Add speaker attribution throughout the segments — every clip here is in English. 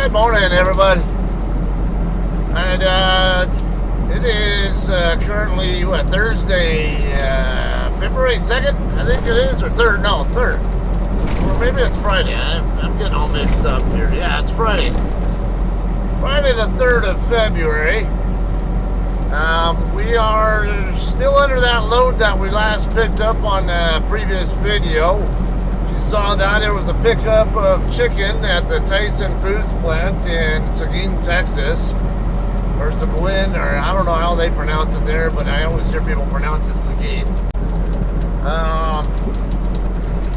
Speaker 1: Good morning, everybody. And it is currently Thursday, February 2nd, I think it is, or 3rd. No, 3rd. Or maybe it's Friday. I'm getting all mixed up here. Yeah, it's Friday. Friday the 3rd of February. We are still under that load that we last picked up on the previous video. If you saw that, it was a pickup of chicken at the Tyson Foods plant in Seguin, Texas. Or Seguin, or I don't know how they pronounce it there, but I always hear people pronounce it Seguin.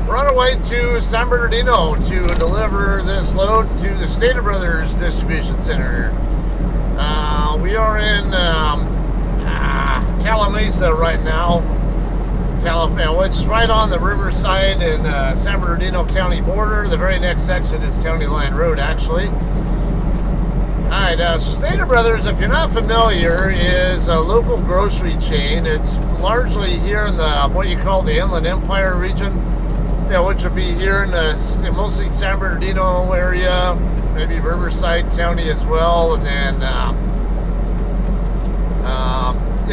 Speaker 1: We're on our way to San Bernardino to deliver this load to the Stater Brothers Distribution Center. We are in Calamasa right now, California, which is right on the riverside in San Bernardino County border. The very next section is County Line Road, actually. Alright, so Stater Brothers, if you're not familiar, is a local grocery chain. It's largely here in the what you call the Inland Empire region, which would be here in the mostly San Bernardino area, maybe Riverside County as well, and then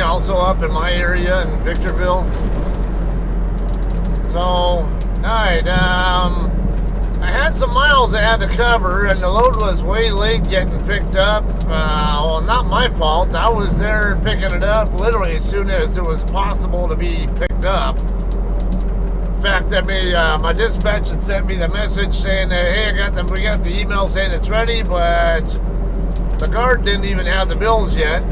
Speaker 1: also up in my area in Victorville. So, alright, I had some miles I had to cover, and the load was way late getting picked up. Well, not my fault. I was there picking it up literally as soon as it was possible to be picked up. In fact, my dispatch had sent me the message saying that, hey, we got the email saying it's ready, but the guard didn't even have the bills yet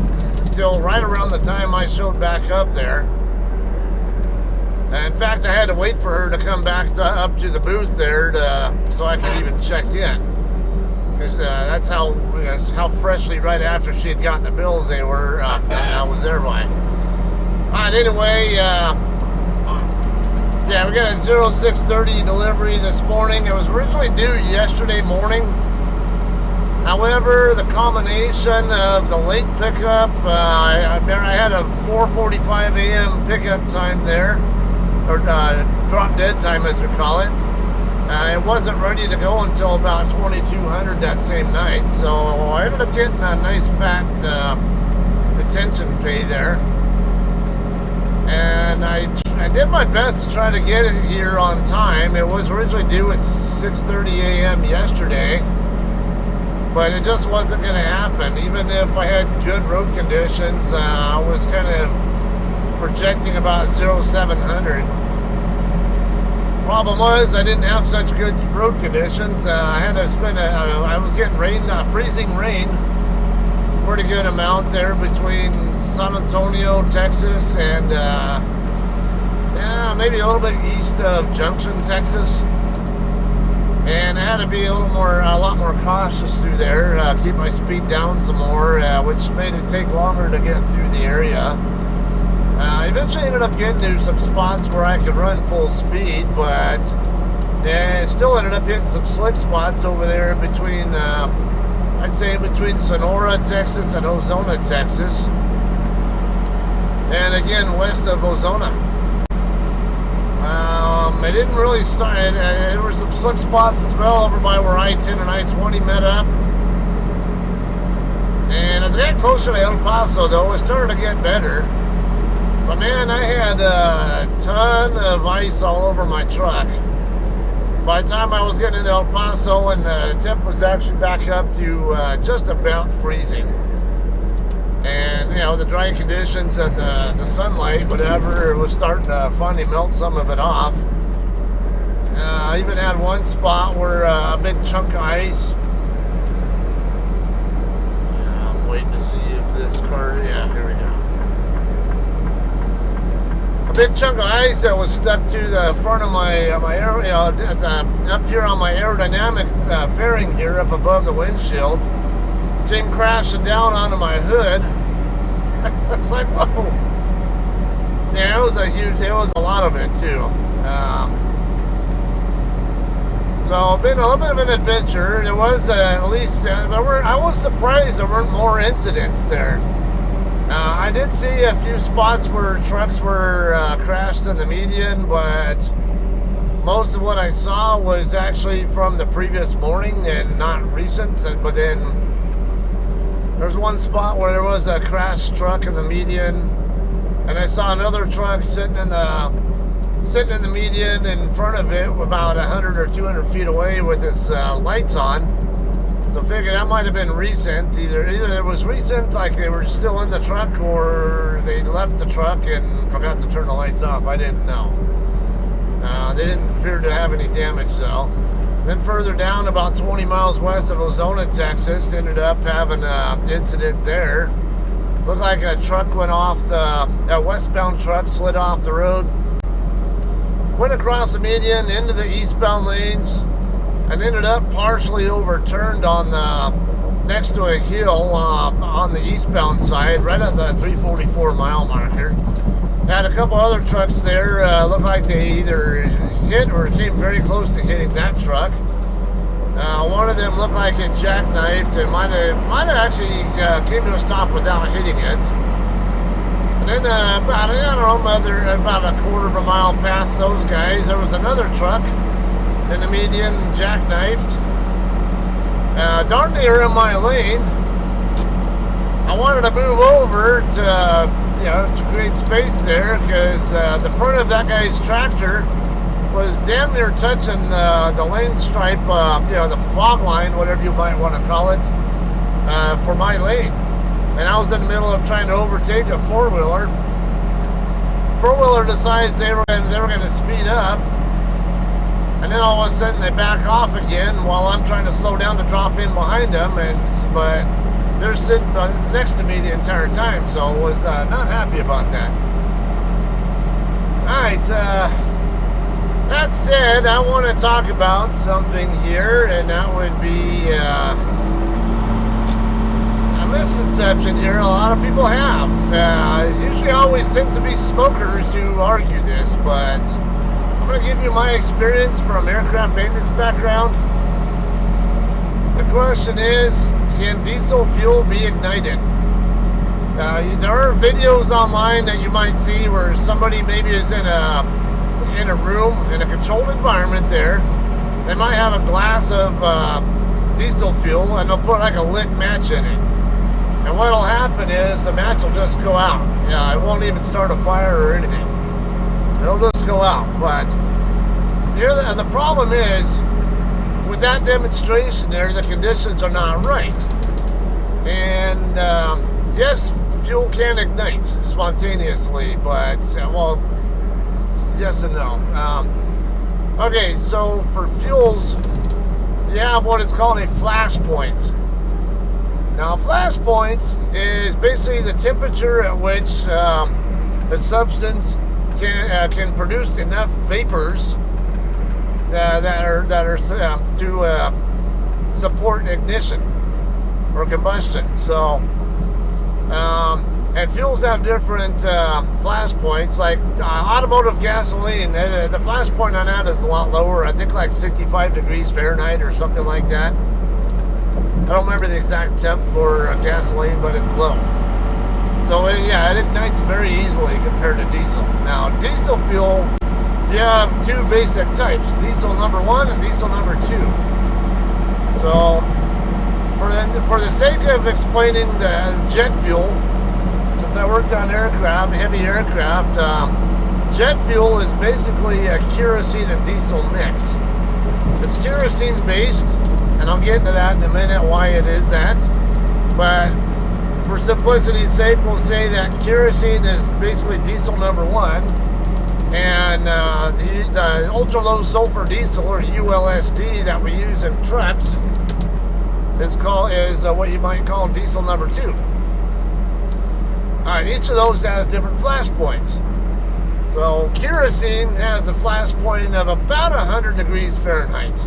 Speaker 1: until right around the time I showed back up there. In fact, I had to wait for her to come back up to the booth there so I could even check in. Because that's how freshly right after she had gotten the bills they were, I was there by. Alright, anyway, we got a 0630 delivery this morning. It was originally due yesterday morning. However, the combination of the late pickup, I had a 4:45 a.m. pickup time there, or drop dead time as we call it. It wasn't ready to go until about 2200 that same night, so I ended up getting a nice fat detention pay there. And I did my best to try to get it here on time. It was originally due at 6:30 a.m. yesterday, but it just wasn't going to happen. Even if I had good road conditions, I was kind of projecting about 0700. Problem was, I didn't have such good road conditions. I had to spend I was getting rain, freezing rain, pretty good amount there between San Antonio, Texas, and maybe a little bit east of Junction, Texas. And I had to be a lot more cautious through there, keep my speed down some more, which made it take longer to get through the area. I eventually ended up getting to some spots where I could run full speed, but still ended up hitting some slick spots over there between, I'd say between Sonora, Texas and Ozona, Texas. And again, west of Ozona. I didn't really start, there were some slick spots as well over by where I-10 and I-20 met up. And as I got closer to El Paso, though, it started to get better. But man, I had a ton of ice all over my truck. By the time I was getting into El Paso, and the temp was actually back up to just about freezing. And, the dry conditions and the sunlight, whatever, it was starting to finally melt some of it off. I even had one spot where a big chunk of ice. I'm waiting to see if this car, here we go. A big chunk of ice that was stuck to the front of my up here on my aerodynamic fairing here up above the windshield, came crashing down onto my hood. It's like, whoa. Yeah, it was a lot of it too. So been a little bit of an adventure. It was at least I was surprised there weren't more incidents there. I did see a few spots where trucks were crashed in the median, but most of what I saw was actually from the previous morning and not recent. But then there's one spot where there was a crashed truck in the median, and I saw another truck sitting in the median in front of it, about 100 or 200 feet away, with its lights on. So I figured that might have been recent. Either it was recent, like they were still in the truck, or they left the truck and forgot to turn the lights off. I didn't know. They didn't appear to have any damage though. Then further down, about 20 miles west of Ozona, Texas, ended up having an incident there. Looked like a truck went off, a westbound truck slid off the road, went across the median into the eastbound lanes, and ended up partially overturned on next to a hill on the eastbound side, right at the 344 mile marker. Had a couple other trucks there. Looked like they either hit or came very close to hitting that truck. One of them looked like it jackknifed and might have actually came to a stop without hitting it. And then about a quarter of a mile past those guys, there was another truck in the median, jackknifed. Darn near in my lane. I wanted to move over to create space there, because the front of that guy's tractor was damn near touching the lane stripe, the fog line, whatever you might want to call it, for my lane. And I was in the middle of trying to overtake a four-wheeler. Four-wheeler decides they were going to speed up, and then all of a sudden they back off again while I'm trying to slow down to drop in behind them. But they're sitting next to me the entire time, so I was not happy about that. Alright, that said, I want to talk about something here, and that would be a misconception here a lot of people have. Usually always tend to be smokers who argue this, but I'm going to give you my experience from aircraft maintenance background. The question is, can diesel fuel be ignited? There are videos online that you might see where somebody maybe is in a room, in a controlled environment there. They might have a glass of diesel fuel, and they'll put like a lit match in it. And what'll happen is the match will just go out. It won't even start a fire or anything. It'll just go out. But here, the problem is, with that demonstration there, the conditions are not right. And yes, fuel can ignite spontaneously, but yes and no. Okay, so for fuels, you have what is called a flash point. Now, a flash point is basically the temperature at which the substance can produce enough vapors that are to support ignition or combustion. So, and fuels have different flash points. Like automotive gasoline, the flash point on that is a lot lower. I think like 65 degrees Fahrenheit or something like that. I don't remember the exact temp for gasoline, but it's low. So it ignites very easily compared to diesel. Now, diesel fuel, you have two basic types: diesel number 1 and diesel number 2. So, for the sake of explaining the jet fuel, since I worked on aircraft, heavy aircraft, jet fuel is basically a kerosene and diesel mix. It's kerosene based, and I'll get into that in a minute, why it is that. But for simplicity's sake, we'll say that kerosene is basically diesel number 1, and the ultra low sulfur diesel, or ULSD, that we use in trucks is what you might call diesel number 2. Alright, each of those has different flash points. So kerosene has a flash point of about 100 degrees Fahrenheit.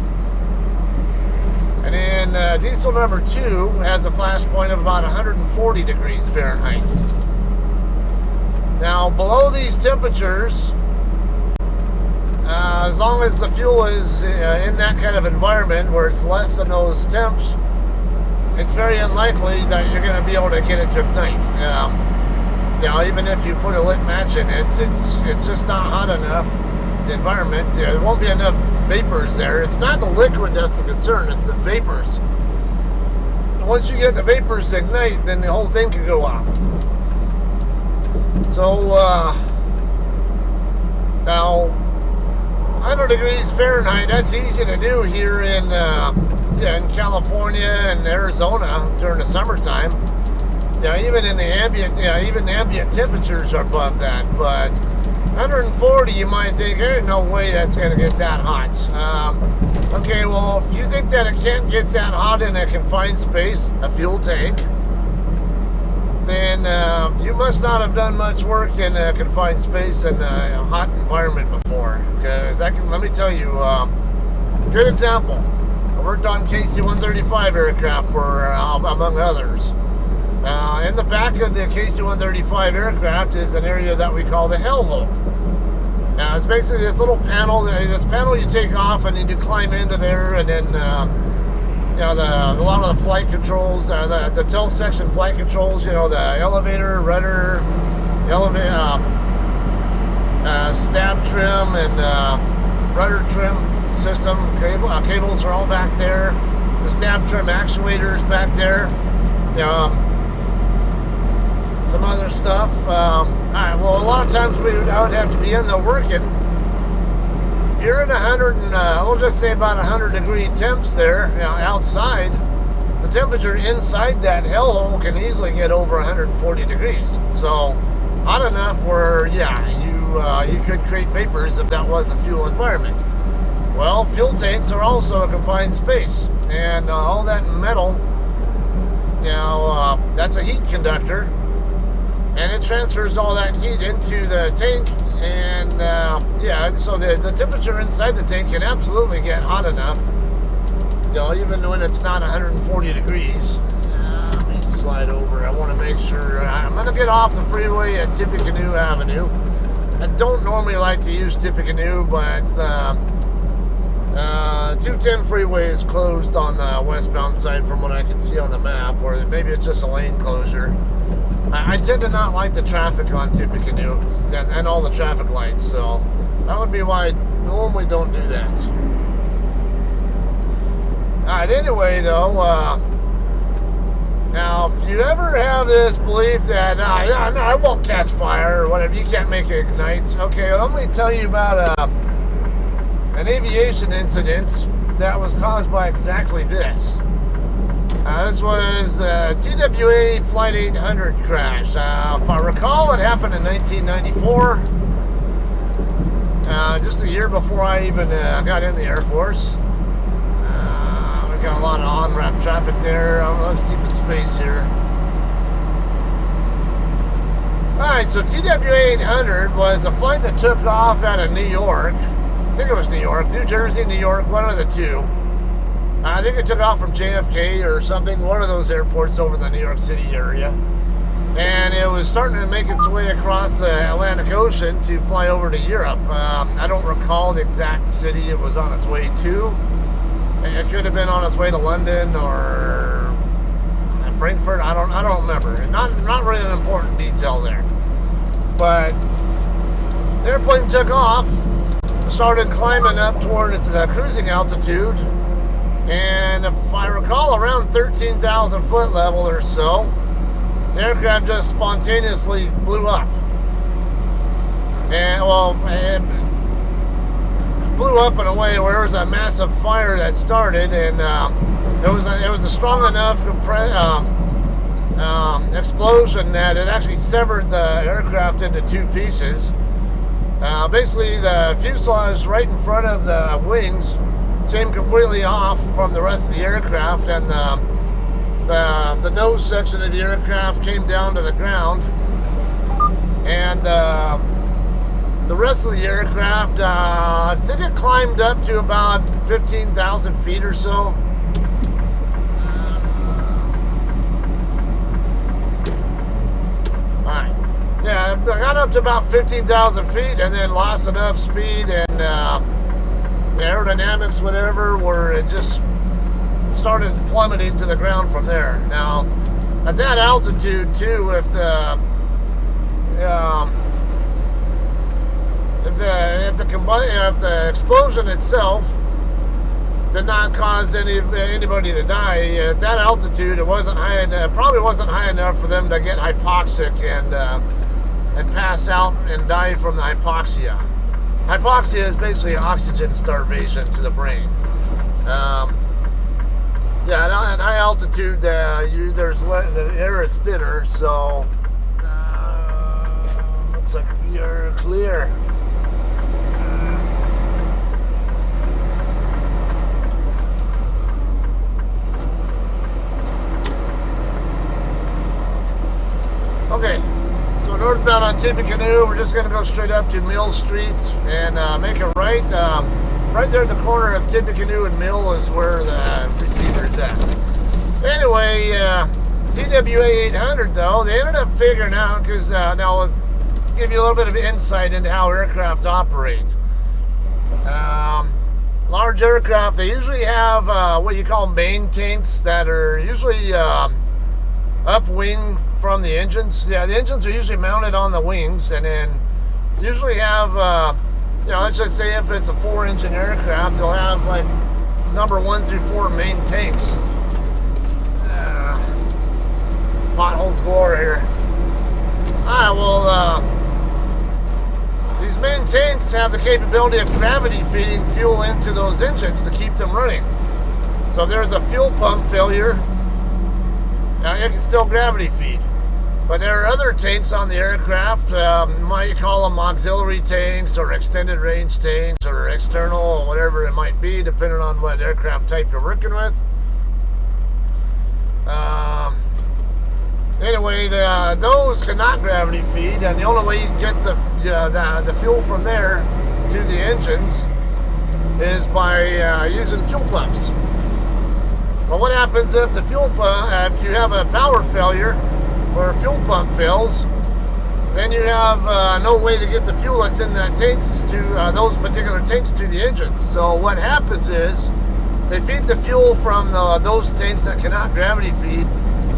Speaker 1: And then diesel number 2 has a flash point of about 140 degrees Fahrenheit. Now, below these temperatures, as long as the fuel is in that kind of environment where it's less than those temps, it's very unlikely that you're going to be able to get it to ignite. Now, even if you put a lit match in it, it's just not hot enough environment, there won't be enough vapors there. It's not the liquid that's the concern, it's the vapors. And once you get the vapors to ignite, then the whole thing can go off. So, now, 100 degrees Fahrenheit, that's easy to do here in California and Arizona during the summertime. Yeah, even in the ambient, even the ambient temperatures are above that. But 140, you might think, there's no way that's going to get that hot. Okay, well, if you think that it can't get that hot in a confined space, a fuel tank, then you must not have done much work in a confined space in a hot environment before. Because let me tell you, good example. I worked on KC-135 aircraft for, among others. In the back of the KC-135 aircraft is an area that we call the hellhole. Now, it's basically this little panel. This panel you take off and you climb into there, and then a lot of the flight controls, the tail section flight controls. The elevator, rudder, stab trim, and rudder trim system. Cables are all back there. The stab trim actuators back there. Some other stuff. Alright, well, a lot of times I would have to be in there working. If you're in 100 and we'll just say about 100 degree temps there, outside, the temperature inside that hellhole can easily get over 140 degrees. So hot enough where, you could create vapors if that was a fuel environment. Well, fuel tanks are also a confined space, and all that metal, that's a heat conductor. And it transfers all that heat into the tank, and so the temperature inside the tank can absolutely get hot enough, even when it's not 140 degrees. Let me slide over. I want to make sure. I'm going to get off the freeway at Tippecanoe Avenue. I don't normally like to use Tippecanoe, but the 210 freeway is closed on the westbound side from what I can see on the map, or maybe it's just a lane closure. I tend to not like the traffic on Tippecanoe and all the traffic lights, so that would be why I normally don't do that. Alright, anyway, though, now, if you ever have this belief that, I won't catch fire or whatever, you can't make it ignite, okay, let me tell you about an aviation incident that was caused by exactly this. This was TWA Flight 800 crash. If I recall, it happened in 1994, just a year before I even got in the Air Force. We got a lot of on-ramp traffic there. Let's keep it space here. Alright, so TWA 800 was a flight that took off out of New York. I think it was New York, New Jersey, New York, one of the two. I think it took off from JFK or something, one of those airports over in the New York City area. And it was starting to make its way across the Atlantic Ocean to fly over to Europe. I don't recall the exact city it was on its way to. It could have been on its way to London or Frankfurt. I don't remember. Not really an important detail there. But the airplane took off, started climbing up toward its cruising altitude. And if I recall, around 13,000 foot level or so, the aircraft just spontaneously blew up. And it blew up in a way where there was a massive fire that started, and it was a strong enough explosion that it actually severed the aircraft into two pieces. Basically, the fuselage right in front of the wings came completely off from the rest of the aircraft, and the nose section of the aircraft came down to the ground, and the rest of the aircraft, I think it climbed up to about 15,000 feet or so. Alright, yeah, I got up to about 15,000 feet and then lost enough speed and aerodynamics, whatever, where it just started plummeting to the ground from there. Now, at that altitude too, if the if the explosion itself did not cause anybody to die at that altitude, it wasn't high enough, probably wasn't high enough for them to get hypoxic and pass out and die from the hypoxia. Hypoxia is basically oxygen starvation to the brain. Yeah, at high altitude, the air is thinner, so looks like you're clear. Okay, so northbound on Tippecanoe, we're just going to go straight up to Mill Street and make a right. Right there at the corner of Tippecanoe and Mill is where the receiver's at. Anyway, TWA 800 though, they ended up figuring out, because now I'll give you a little bit of insight into how aircraft operate. Large aircraft, they usually have what you call main tanks that are usually upwing from the engines. Yeah, the engines are usually mounted on the wings, and then usually have, let's just say if it's a 4-engine aircraft, they'll have like number 1 through 4 main tanks. Potholes galore here. Alright, well, these main tanks have the capability of gravity feeding fuel into those engines to keep them running. So if there's a fuel pump failure, it can still gravity feed. But there are other tanks on the aircraft. You might call them auxiliary tanks or extended range tanks or external or whatever it might be, depending on what aircraft type you're working with. Anyway, those cannot gravity feed, and the only way you can get the fuel from there to the engines is by using fuel pumps. Well, what happens if the fuel pump, if you have a power failure or a fuel pump fails, then you have no way to get the fuel that's in that tanks to those particular tanks to the engines. So what happens is they feed the fuel from those tanks that cannot gravity feed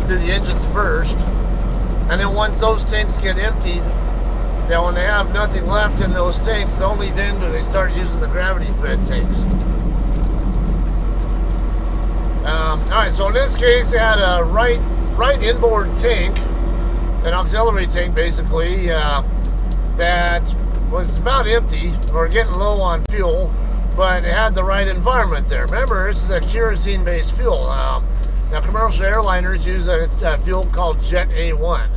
Speaker 1: to the engines first, and then once those tanks get emptied, when they have nothing left in those tanks, only then do they start using the gravity fed tanks. Alright, so in this case they had a right inboard tank, an auxiliary tank basically, that was about empty or getting low on fuel, but it had the right environment there. Remember, this is a kerosene based fuel. Now commercial airliners use a fuel called Jet A1.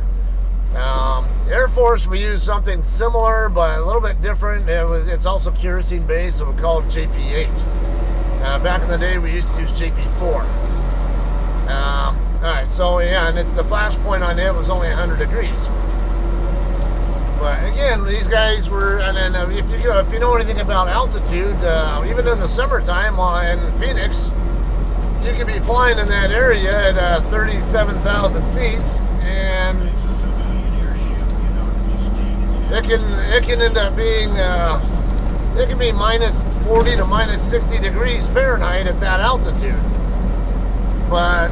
Speaker 1: Air Force, we use something similar but a little bit different. It's also kerosene based, so we call it JP8. Back in the day we used to use JP4. Alright, so yeah, and the flash point on it was only 100 degrees. But again, these guys were, and then if you know anything about altitude, even in the summertime in Phoenix, you can be flying in that area at 37,000 feet, and it can end up being it can be minus 40 to minus 60 degrees Fahrenheit at that altitude. But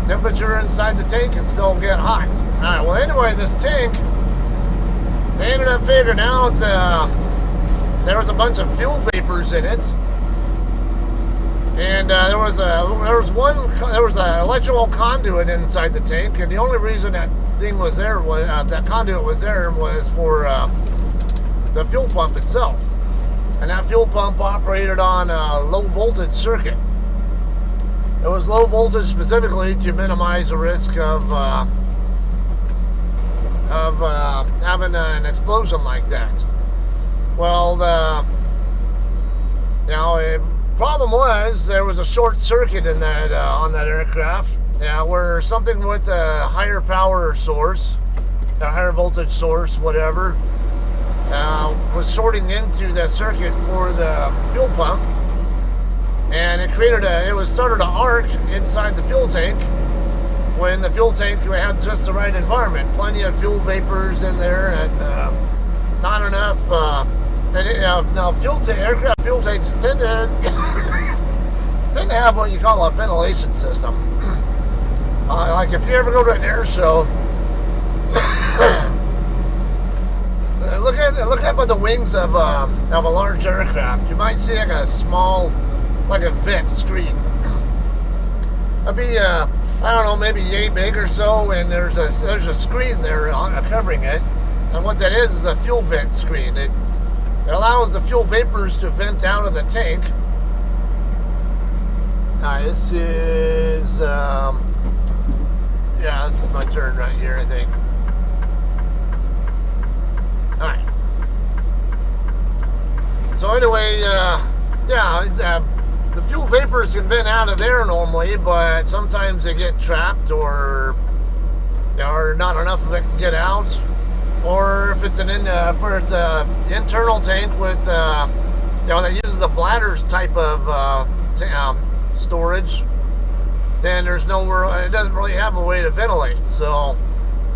Speaker 1: temperature inside the tank can still get hot. Alright, well anyway, this tank, they ended up figuring out there was a bunch of fuel vapors in it, and there was an electrical conduit inside the tank, and the only reason that thing was there was that conduit was there was for the fuel pump itself, and that fuel pump operated on a low voltage circuit. It was low voltage specifically to minimize the risk of having an explosion like that. Well, the problem was there was a short circuit in that on that aircraft, where something with a higher power source, a higher voltage source, whatever, was shorting into the circuit for the fuel pump. And it started an arc inside the fuel tank when the fuel tank had just the right environment. Plenty of fuel vapors in there, and not enough. Now, aircraft fuel tanks tend to have what you call a ventilation system. Like if you ever go to an air show, look at look up at the wings of a large aircraft. You might see like a small, like a vent screen. It'd be I don't know, maybe yay big or so, and there's a screen there covering it. And what that is a fuel vent screen. It allows the fuel vapors to vent out of the tank. This is yeah, this is my turn right here, I think. Alright. So anyway, the fuel vapors can vent out of there normally, but sometimes they get trapped, or not enough of it can get out. Or if it's an internal tank with that uses a bladders type of storage, then there's nowhere. It doesn't really have a way to ventilate, so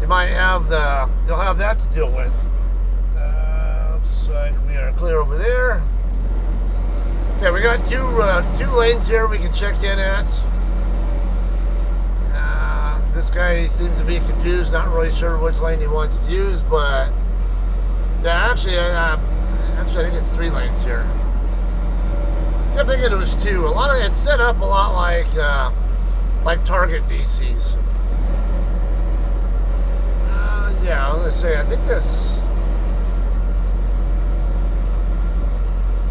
Speaker 1: you might have you'll have that to deal with. Looks like we are clear over there. Okay, we got two lanes here we can check in at. This guy seems to be confused, not really sure which lane he wants to use, but yeah, actually I think it's 3 lanes here. I think it was 2. It's set up a lot like Target DCs. Yeah, let's say I think this.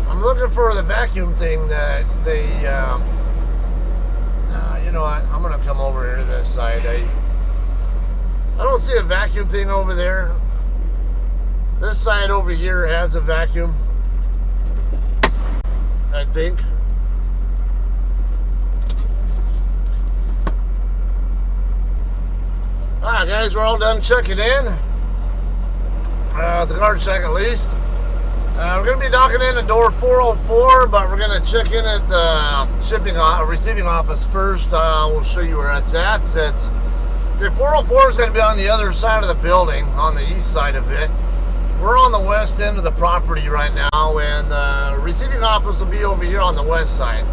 Speaker 1: I'm looking for the vacuum thing that they. You know what? I'm gonna come over here to this side. I don't see a vacuum thing over there. This side over here has a vacuum, I think. Alright guys, we're all done checking in. The guard check at least. We're going to be docking in at door 404, but we're going to check in at the receiving office first. We'll show you where that's at. The 404 is going to be on the other side of the building, on the east side of it. We're on the west end of the property right now, and the receiving office will be over here on the west side.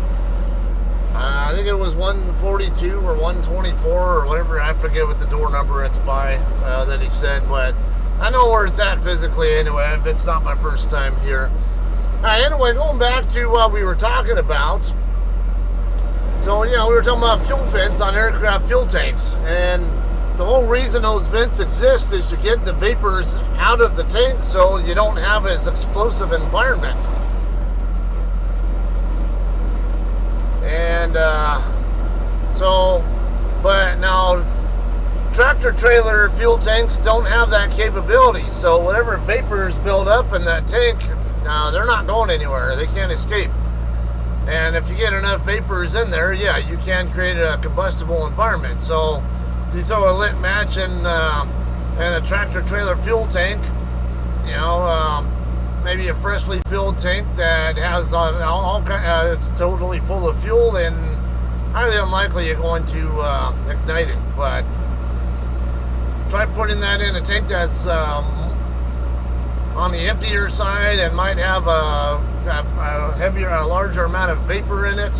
Speaker 1: I think it was 142 or 124 or whatever. I forget what the door number it's by that he said, but I know where it's at physically anyway, if it's not my first time here. Alright, anyway, going back to what we were talking about. So, yeah, we were talking about fuel vents on aircraft fuel tanks. And the whole reason those vents exist is to get the vapors out of the tank so you don't have as explosive environment. And, but now, tractor trailer fuel tanks don't have that capability, so whatever vapors build up in that tank, they're not going anywhere. They can't escape. And if you get enough vapors in there, yeah, you can create a combustible environment. So you throw a lit match in a tractor trailer fuel tank, maybe a freshly filled tank that has it's totally full of fuel, and highly unlikely you're going to ignite it. But try putting that in a tank that's on the emptier side and might have a larger amount of vapor in it.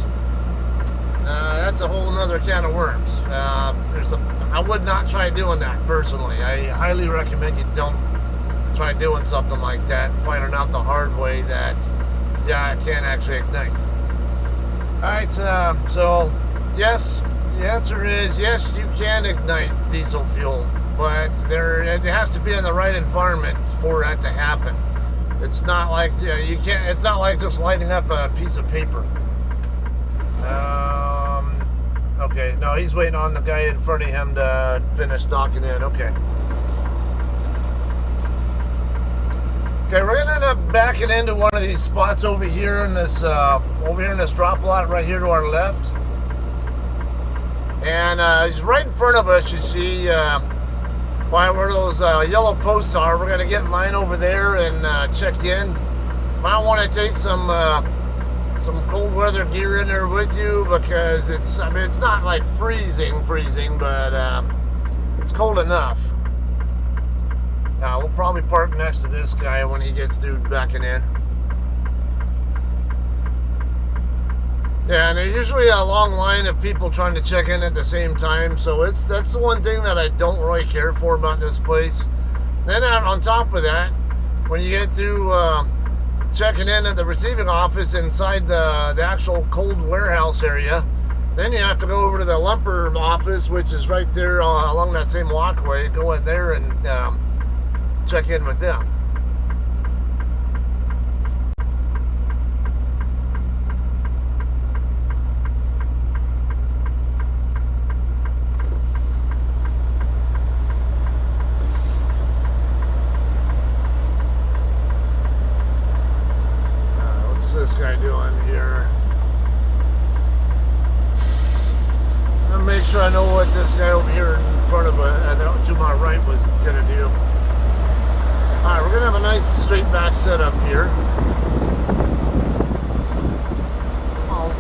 Speaker 1: That's a whole nother can of worms. I would not try doing that personally. I highly recommend you don't try doing something like that, finding out the hard way that, yeah, it can actually ignite. Alright, so yes, the answer is yes, you can ignite diesel fuel, but it has to be in the right environment for that to happen. It's not like, you can't, it's not like just lighting up a piece of paper. Okay, no, he's waiting on the guy in front of him to finish docking in. Okay. Okay, we're gonna end up backing into one of these spots over here in this drop lot right here to our left. And he's right in front of us. You see, where those yellow posts are. We're gonna get in line over there and check in. Might want to take some cold weather gear in there with you, because it's not like freezing, but it's cold enough. We'll probably park next to this guy when he gets through backing in. Yeah, and there's usually a long line of people trying to check in at the same time, so that's the one thing that I don't really care for about this place. Then on top of that, when you get through checking in at the receiving office inside the actual cold warehouse area, then you have to go over to the lumper office, which is right there along that same walkway. Go in there and check in with them. What's this guy doing here? I'll make sure I know what this guy over here in front of to my right was gonna do. Alright, we're gonna have a nice straight back setup here. Oh.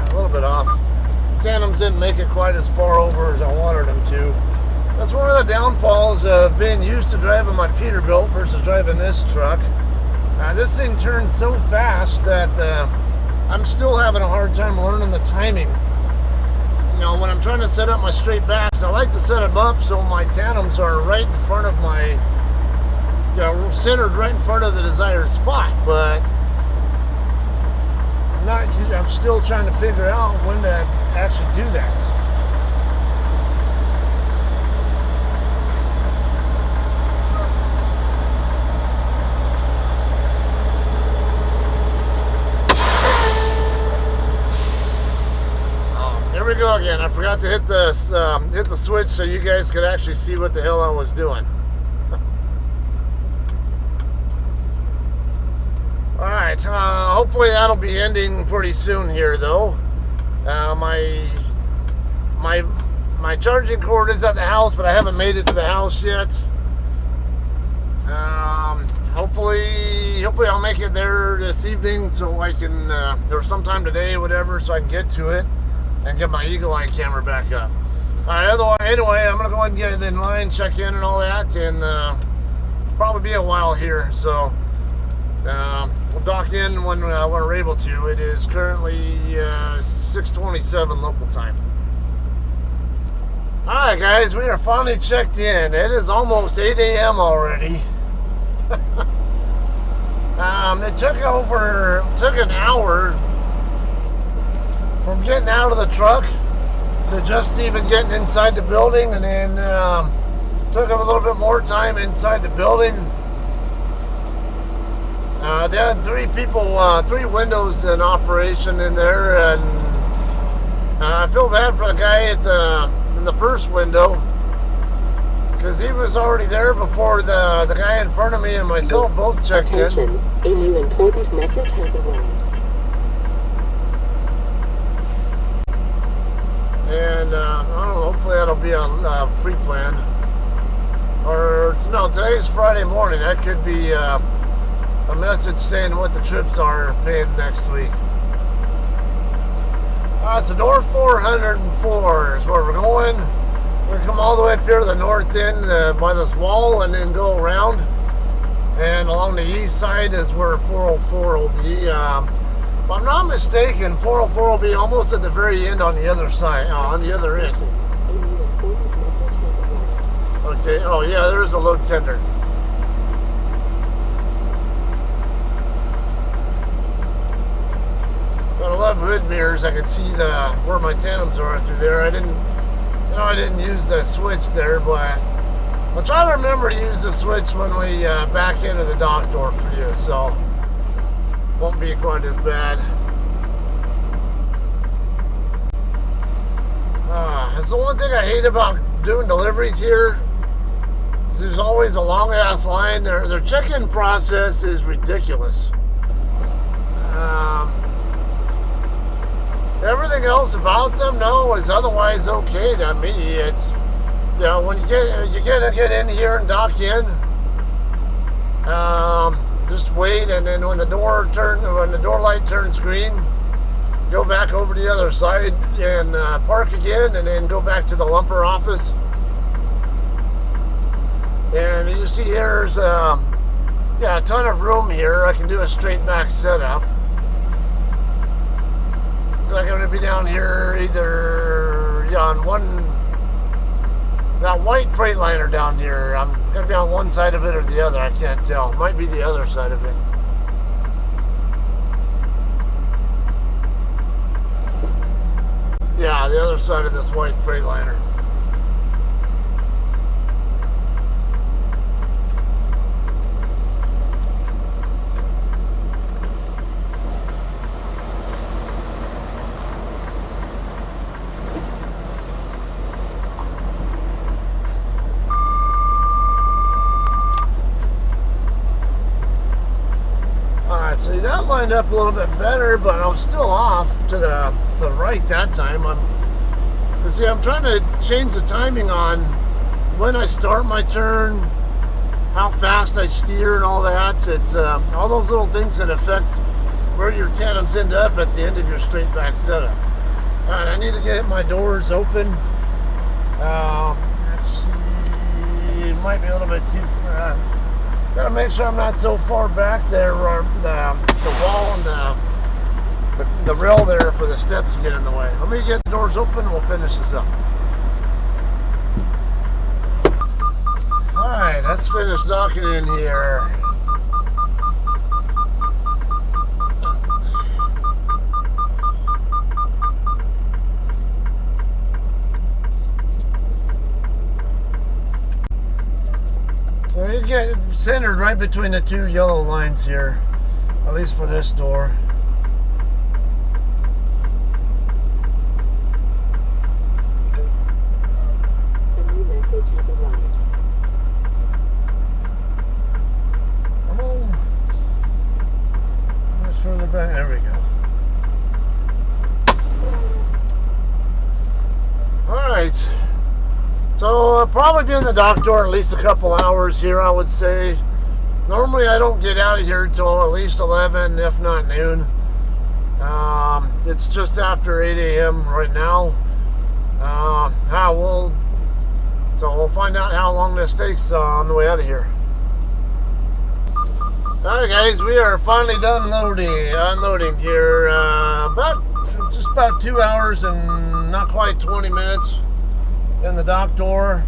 Speaker 1: A little bit off. Tandems didn't make it quite as far over as I wanted them to. That's one of the downfalls of being used to driving my Peterbilt versus driving this truck. This thing turns so fast that I'm still having a hard time learning the timing. You know, when I'm trying to set up my straight backs, I like to set them up so my tandems are right in front of my, you know, centered right in front of the desired spot. But I'm still trying to figure out when to actually do that. Here we go again. I forgot to hit the switch so you guys could actually see what the hell I was doing. Alright, hopefully that'll be ending pretty soon here though. My charging cord is at the house, but I haven't made it to the house yet. Hopefully I'll make it there this evening so I can, or sometime today, whatever, so I can get to it and get my Eagle Eye camera back up. Alright, anyway, I'm going to go ahead and get in line, check in and all that, and it'll probably be a while here, so we'll dock in when we're able to. It is currently 6:27 local time. Alright guys, we are finally checked in. It is almost 8 a.m. already. It took an hour from getting out of the truck to just even getting inside the building, and then took a little bit more time inside the building. They had three windows in operation in there, and I feel bad for the guy in the first window, because he was already there before the guy in front of me and myself both checked
Speaker 2: Attention,
Speaker 1: in.
Speaker 2: a new important message has arrived.
Speaker 1: And I don't know, hopefully that'll be on pre-planned. Or, no, today's Friday morning. That could be a message saying what the trips are paid next week. So door 404 is where we're going. We're going to come all the way up here to the north end by this wall and then go around. And along the east side is where 404 will be. If I'm not mistaken, 404 will be almost at the very end on the other side, on the other end. Okay, oh yeah, there's a load tender. Got 11 hood mirrors. I can see where my tandems are through there. I didn't use the switch there, but I'll try to remember to use the switch when we back into the dock door for you, so won't be quite as bad. That's the one thing I hate about doing deliveries here. There's always a long ass line. Their check-in process is ridiculous. Everything else about them, no, is otherwise okay to me. It's, you know, when you get in here and dock in, just wait, and then when the door light turns green, go back over to the other side and park again, and then go back to the lumper office. And you see here's a ton of room here. I can do a straight back setup. like I'm gonna be down here either on that white Freightliner down here. I'm gonna be on one side of it or the other. I can't tell. Might be the other side of it. Yeah, the other side of this white Freightliner. See, that lined up a little bit better, but I'm still off to the right that time. I'm trying to change the timing on when I start my turn, how fast I steer, and all that. It's all those little things that affect where your tandems end up at the end of your straight back setup. All right, I need to get my doors open. Let's see, it might be a little bit too far. Gotta make sure I'm not so far back there, or the wall and the rail there for the steps get in the way. Let me get the doors open and we'll finish this up. Alright, let's finish knocking in here. So you get centered right between the two yellow lines here, at least for this door.
Speaker 2: A new message has arrived.
Speaker 1: Oh, much further back. There we go. All right. So I'll probably be in the dock door at least a couple hours here, I would say. Normally I don't get out of here until at least 11, if not noon. It's just after 8 a.m. right now. So we'll find out how long this takes on the way out of here. Alright guys, we are finally done unloading here. Just about 2 hours and not quite 20 minutes in the dock door.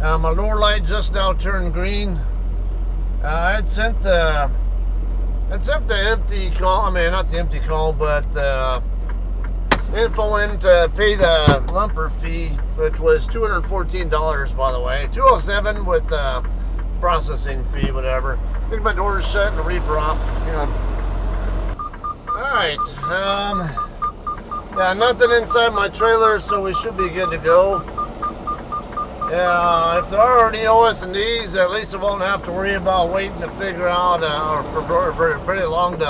Speaker 1: My lower light just now turned green. I had sent the empty call. I mean, not the empty call, but the info in to pay the lumper fee, which was $214, by the way. $207 with the processing fee, whatever. I think my door's shut and the reefer off. Alright, yeah, nothing inside my trailer, so we should be good to go. Yeah, if there are already OS&Ds, at least I won't have to worry about waiting to figure out, or for pretty long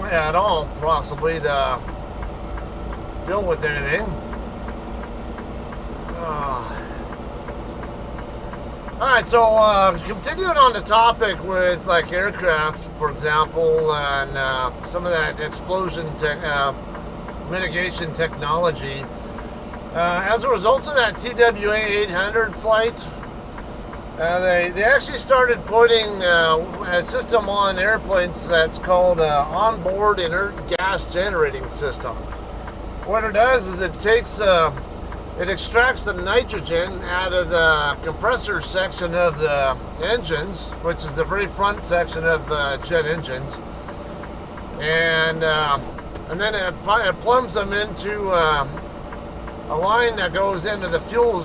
Speaker 1: at all, possibly, to deal with anything. Alright, so continuing on the topic with like aircraft, for example, and some of that explosion mitigation technology. As a result of that TWA 800 flight, they actually started putting a system on airplanes that's called onboard inert gas generating system. What it does is it extracts the nitrogen out of the compressor section of the engines, which is the very front section of jet engines, and then it plumbs them into a line that goes into the fuel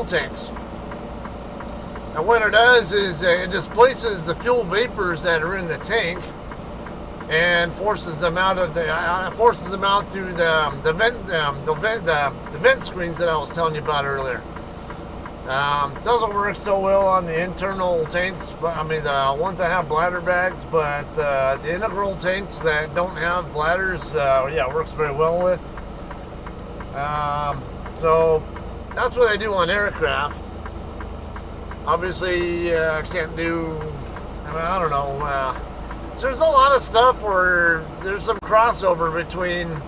Speaker 1: tanks. And what it does is it displaces the fuel vapors that are in the tank and forces them out through the vent screens that I was telling you about earlier. Doesn't work so well on the internal tanks, but I mean the ones that have bladder bags, but the integral tanks that don't have bladders, yeah, it works very well with. So that's what they do on aircraft. Obviously, can't do, I don't know, there's a lot of stuff where there's some crossover between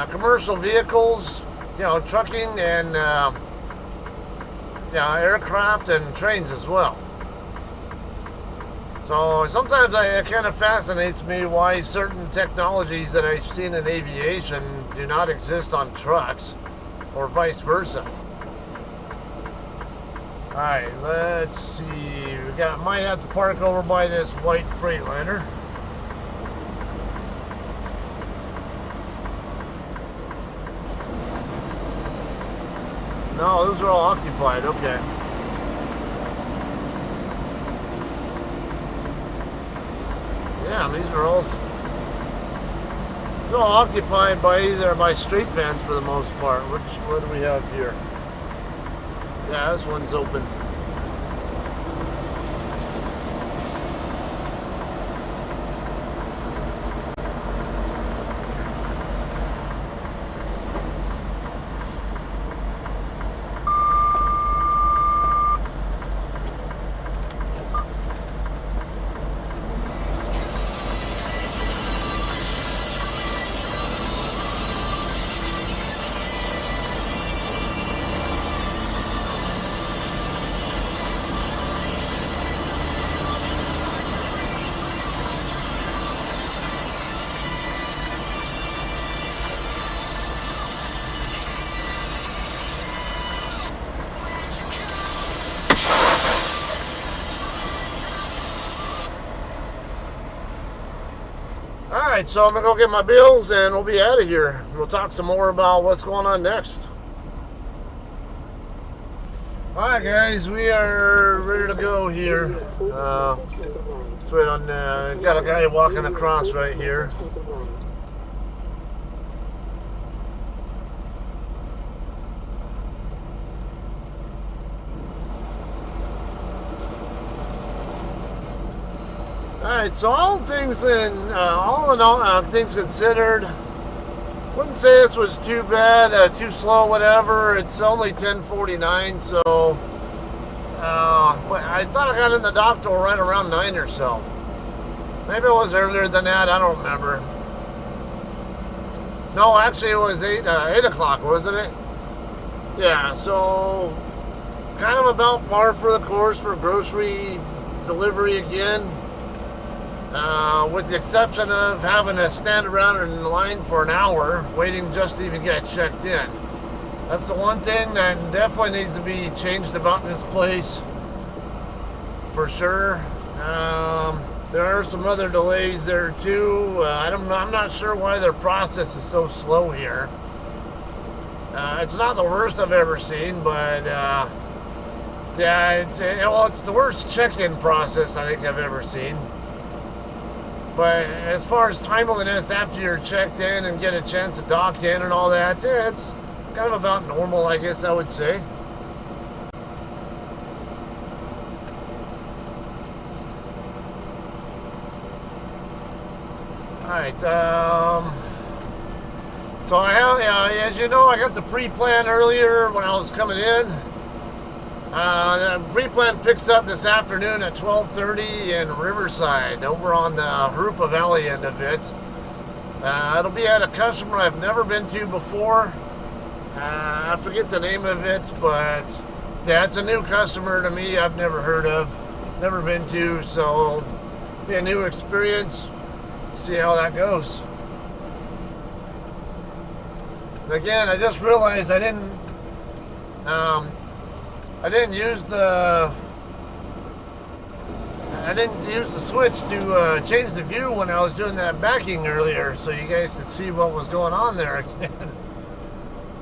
Speaker 1: commercial vehicles, trucking, and aircraft and trains as well. So sometimes it kind of fascinates me why certain technologies that I've seen in aviation do not exist on trucks, or vice versa. Alright, let's see. Might have to park over by this white Freightliner. No, those are all occupied. Okay. Yeah, these are all occupied by either by street vans for the most part. What do we have here? Yeah, this one's open. Alright, so I'm going to go get my bills and we'll be out of here. We'll talk some more about what's going on next. Alright guys, we are ready to go here. Let's wait on, got a guy walking across right here. Alright, so all in all, things considered, wouldn't say this was too bad, too slow, whatever. It's only 10:49, so I thought I got in the dock door right around 9 or so. Maybe it was earlier than that, I don't remember. No, actually it was 8 o'clock, wasn't it? Yeah, so kind of about par for the course for grocery delivery again. With the exception of having to stand around in line for an hour waiting just to even get checked in. That's the one thing that definitely needs to be changed about this place, for sure. There are some other delays there too. I'm not sure why their process is so slow here. It's not the worst I've ever seen, but yeah, it's the worst check-in process I think I've ever seen. But as far as timeliness after you're checked in and get a chance to dock in and all that, yeah, it's kind of about normal, I guess I would say. Alright, so I have, as you know, I got the pre-plan earlier when I was coming in. The pre-plan picks up this afternoon at 12:30 in Riverside, over on the Harupa Valley end of it. It'll be at a customer I've never been to before. I forget the name of it, but yeah, it's a new customer to me I've never heard of, never been to, so it'll be a new experience. See how that goes. Again, I just realized I didn't use the switch to change the view when I was doing that backing earlier, so you guys could see what was going on there again.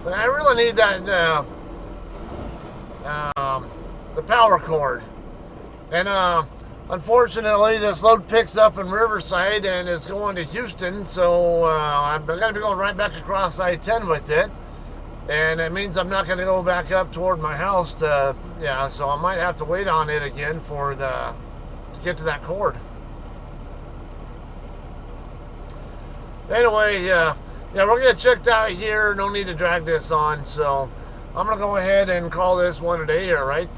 Speaker 1: But I really need that the power cord, and unfortunately this load picks up in Riverside and is going to Houston, so I'm going to be going right back across I-10 with it. And it means I'm not going to go back up toward my house to, yeah, so I might have to wait on it again to get to that cord. Anyway, yeah, we're going to check out here. No need to drag this on, so I'm going to go ahead and call this one a day here, right?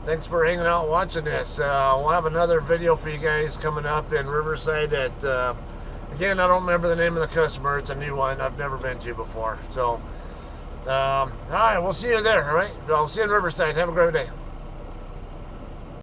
Speaker 1: Thanks for hanging out watching this. We'll have another video for you guys coming up in Riverside at, again, I don't remember the name of the customer. It's a new one I've never been to before, so... all right, we'll see you there, all right? I'll see you in Riverside. Have a great day.